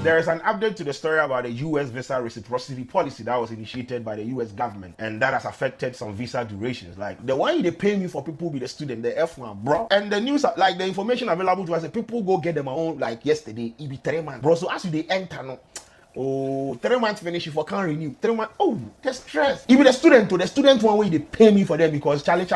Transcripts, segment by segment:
There is an update to the story about the US visa reciprocity policy that was initiated by the US government, and that has affected some visa durations. Like the one they pay me for people be the student, the F1, bro. And the news, like the information available to us, people go get them own like yesterday, it be 3 months, bro. So as you they enter, no. Oh, 3 months finish if I can't renew. 3 months. Oh, the stress. Even the student, to the student one way they pay me for them because Charlie.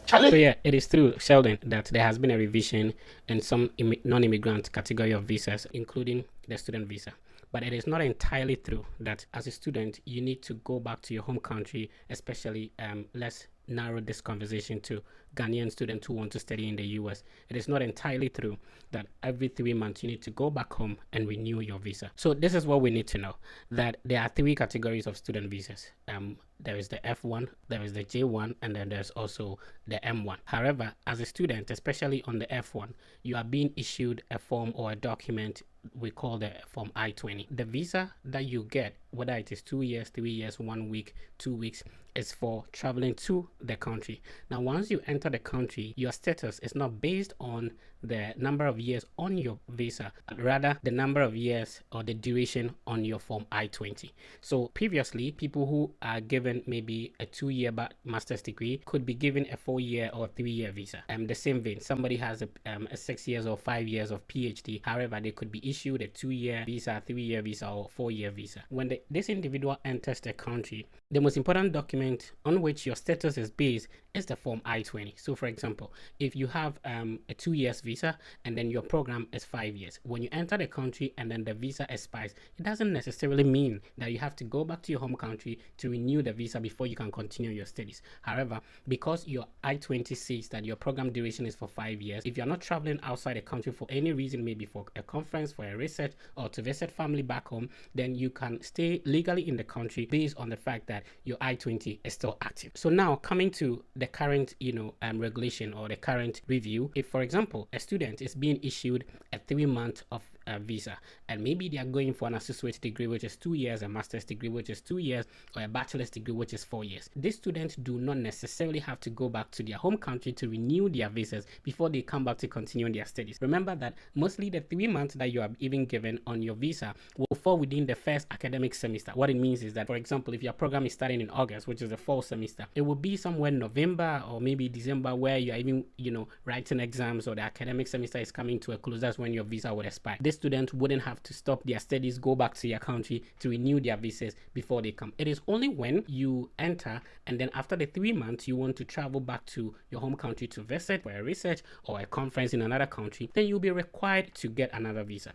So yeah, it is true, Sheldon, that there has been a revision in some non-immigrant category of visas, including the student visa. But it is not entirely true that as a student, you need to go back to your home country, especially let's narrow this conversation to Ghanaian students who want to study in the US. It is not entirely true that every 3 months you need to go back home and renew your visa. So this is what we need to know, that there are three categories of student visas. There is the F1, there is the J1, and then there's also the M1. However, as a student, especially on the F1, you are being issued a form or a document we call the form I-20. The visa that you get, whether it is 2 years, 3 years, 1 week, 2 weeks, is for traveling to the country. Now, once you enter the country, your status is not based on the number of years on your visa, but rather the number of years or the duration on your form I-20. So previously, people who are given maybe a 2-year master's degree could be given a 4-year or 3-year visa. The same vein, somebody has a 6 years or 5 years of PhD. However, they could be issued a 2-year visa, 3-year visa, or 4-year visa. When this individual enters the country, the most important document on which your status is based is the form I-20. So for example, if you have a 2 years visa and then your program is 5 years, when you enter the country and then the visa expires, it doesn't necessarily mean that you have to go back to your home country to renew the visa before you can continue your studies. However, because your I-20 says that your program duration is for 5 years, if you're not traveling outside the country for any reason, maybe for a conference, for a research, or to visit family back home, then you can stay legally in the country based on the fact that your I-20 is still active. So now coming to the current regulation or the current review, if for example a student is being issued a 3-month of visa and maybe they are going for an associate degree which is 2 years, a master's degree which is 2 years, or a bachelor's degree which is 4 years, these students do not necessarily have to go back to their home country to renew their visas before they come back to continue their studies. Remember that mostly the 3 months that you are even given on your visa will fall within the first academic semester. What it means is that, for example, if your program is starting in August, which is the fall semester, it will be somewhere in November or maybe December where you are even writing exams, or the academic semester is coming to a close. That's when your visa would expire. This student wouldn't have to stop their studies, go back to their country to renew their visas before they come. It is only when you enter and then after the 3 months you want to travel back to your home country to visit for a research or a conference in another country, then you'll be required to get another visa.